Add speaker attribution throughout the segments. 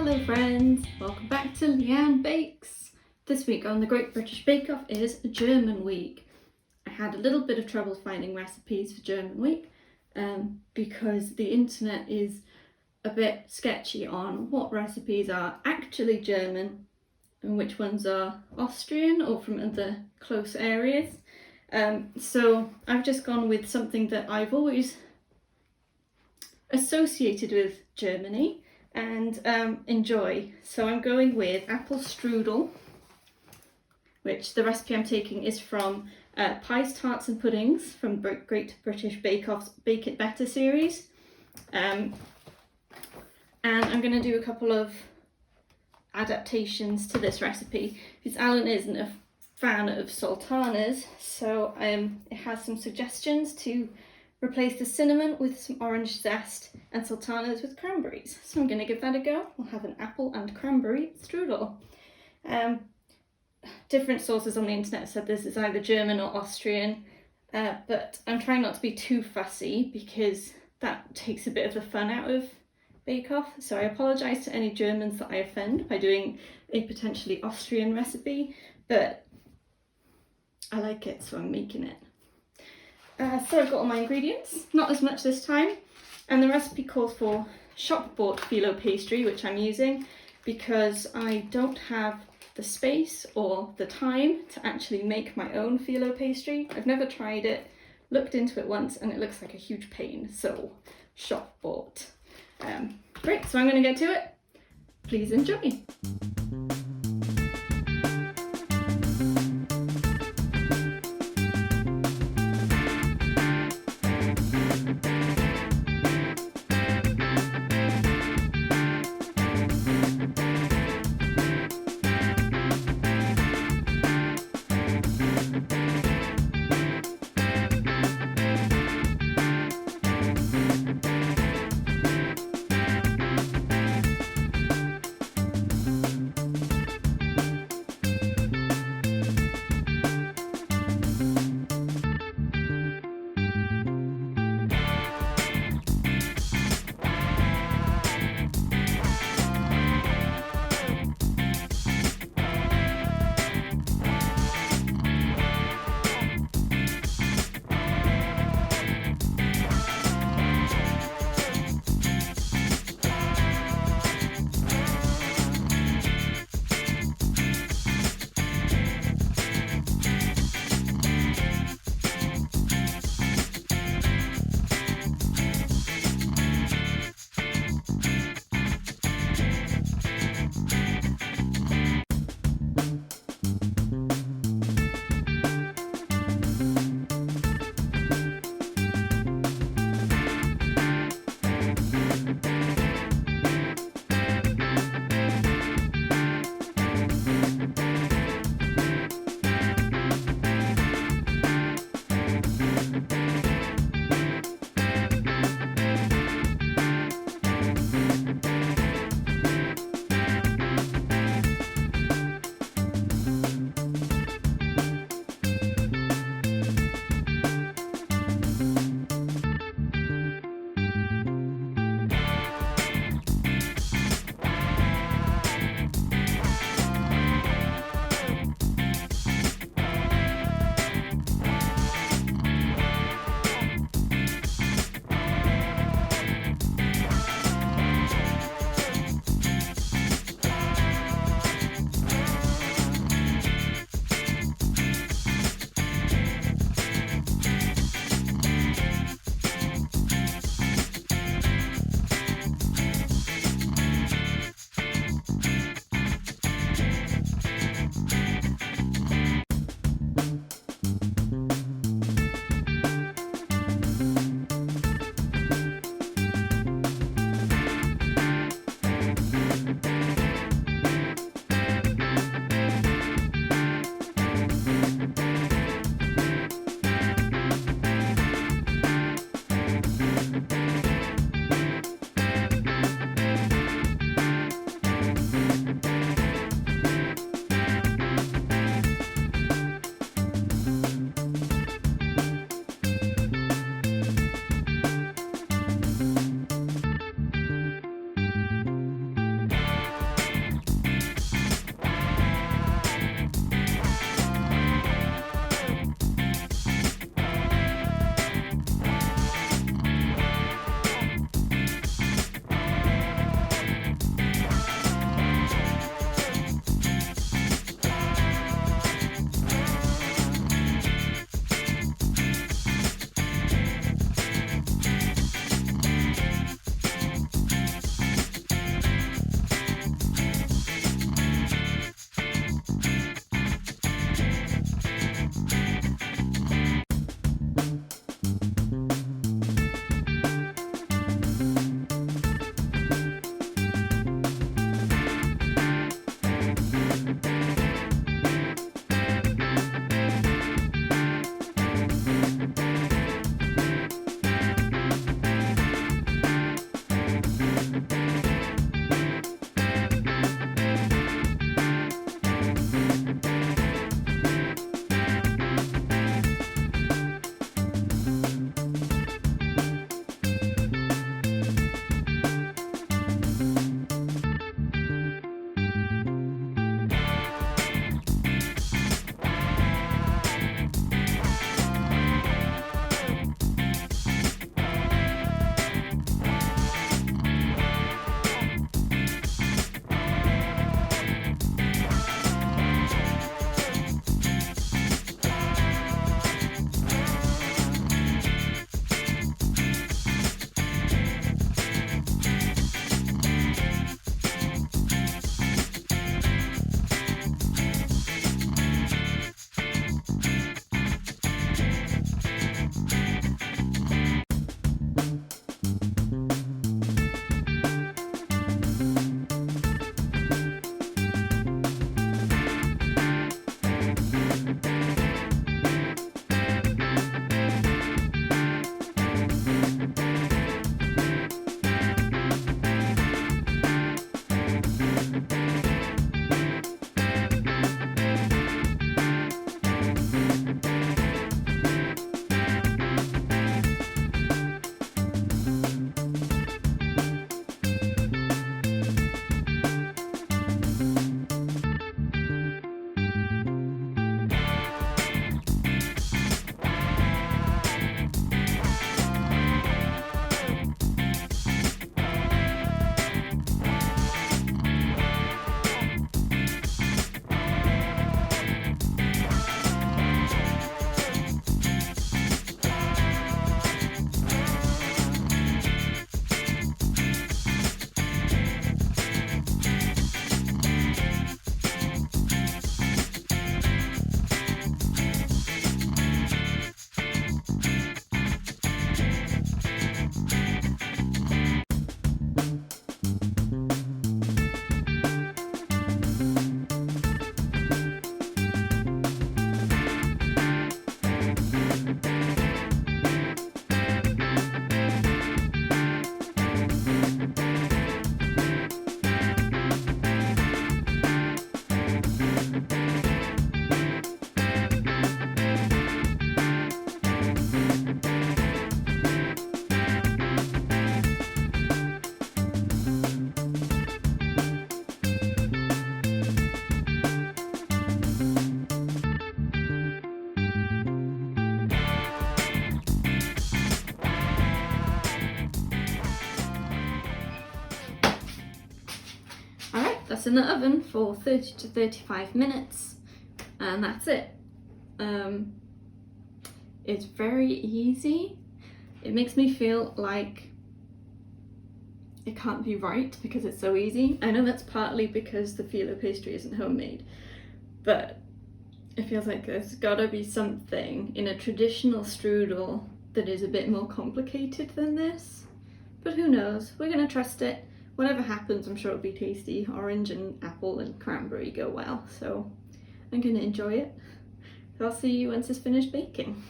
Speaker 1: Hello friends, welcome back to Leanne Bakes. This week on the Great British Bake Off is German Week. I had a little bit of trouble finding recipes for German Week because the internet is a bit sketchy on what recipes are actually German and which ones are Austrian or from other close areas. So I've just gone with something that I've always associated with Germany and enjoy. So I'm going with apple strudel, which the recipe I'm taking is from Pies, Tarts and Puddings from Great British Bake Off's Bake It Better series. And I'm going to do a couple of adaptations to this recipe because Alan isn't a fan of sultanas, so it has some suggestions to replace the cinnamon with some orange zest and sultanas with cranberries. So I'm going to give that a go. We'll have an apple and cranberry strudel. Different sources on the internet said this is either German or Austrian, but I'm trying not to be too fussy because that takes a bit of the fun out of Bake Off. So I apologise to any Germans that I offend by doing a potentially Austrian recipe, but I like it, so I'm making it. So I've got all my ingredients, not as much this time, and the recipe calls for shop-bought phyllo pastry, which I'm using because I don't have the space or the time to actually make my own phyllo pastry. I've never tried it, looked into it once, and it looks like a huge pain, so shop-bought. Great, so I'm going to get to it. Please enjoy. that's in the oven for 30 to 35 minutes, and that's it. It's very easy. It makes me feel like it can't be right because it's so easy. I know that's partly because the phyllo pastry isn't homemade, but it feels like there's gotta be something in a traditional strudel that is a bit more complicated than this. But who knows? We're gonna trust it. Whatever happens, I'm sure it'll be tasty. Orange and apple and cranberry go well, so I'm gonna enjoy it. So I'll see you once it's finished baking.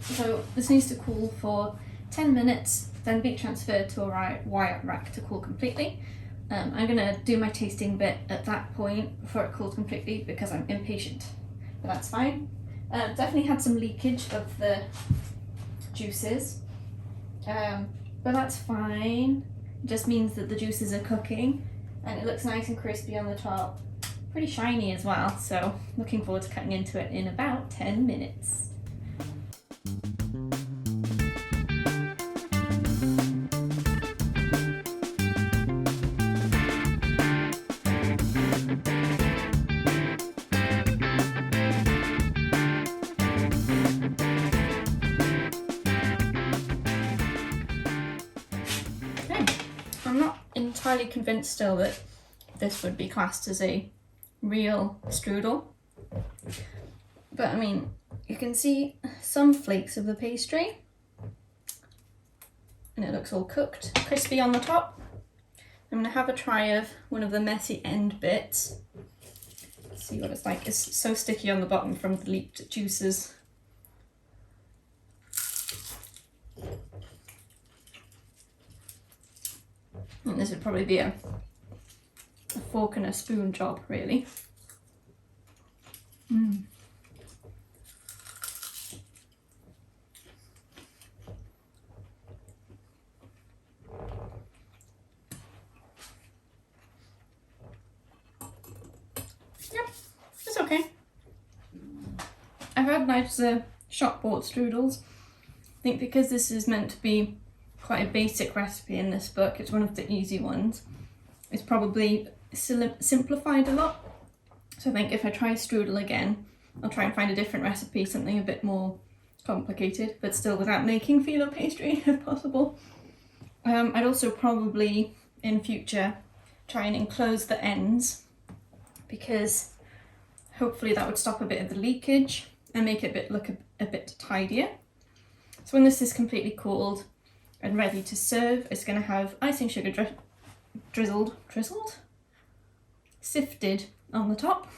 Speaker 1: So this needs to cool for 10 minutes, then be transferred to a wire rack to cool completely. I'm gonna do my tasting bit at that point before it cools completely because I'm impatient, but that's fine. Definitely had some leakage of the juices, but that's fine. It just means that the juices are cooking and it looks nice and crispy on the top, pretty shiny as well, so looking forward to cutting into it in about 10 minutes. I'm not entirely convinced still that this would be classed as a real strudel, but I mean, you can see some flakes of the pastry and it looks all cooked, crispy on the top. I'm gonna have a try of one of the messy end bits. Let's see what it's like. It's so sticky on the bottom from the leaked juices. And this would probably be a fork and a spoon job, really. Yep, it's okay. I've had nice shop bought strudels. I think because this is meant to be quite a basic recipe in this book, it's one of the easy ones. It's probably simplified a lot. So I think if I try strudel again, I'll try and find a different recipe, something a bit more complicated, but still without making phyllo pastry if possible. I'd also probably in future try and enclose the ends, because hopefully that would stop a bit of the leakage and make it look a bit tidier. So when this is completely cooled and ready to serve, it's going to have icing sugar sifted on the top,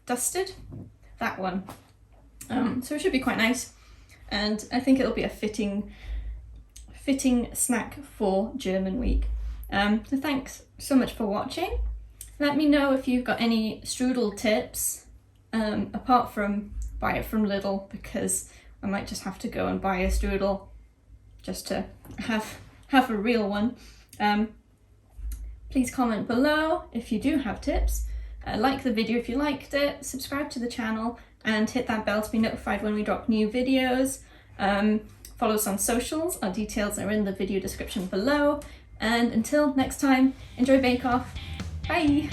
Speaker 1: dusted, that one. So it should be quite nice, and I think it'll be a fitting snack for German week. So thanks so much for watching. Let me know if you've got any strudel tips, apart from buy it from Lidl, because I might just have to go and buy a strudel just to have a real one. Please comment below if you do have tips. Like the video if you liked it, subscribe to the channel and hit that bell to be notified when we drop new videos. Follow us on socials, our details are in the video description below. And until next time, enjoy Bake Off. Bye!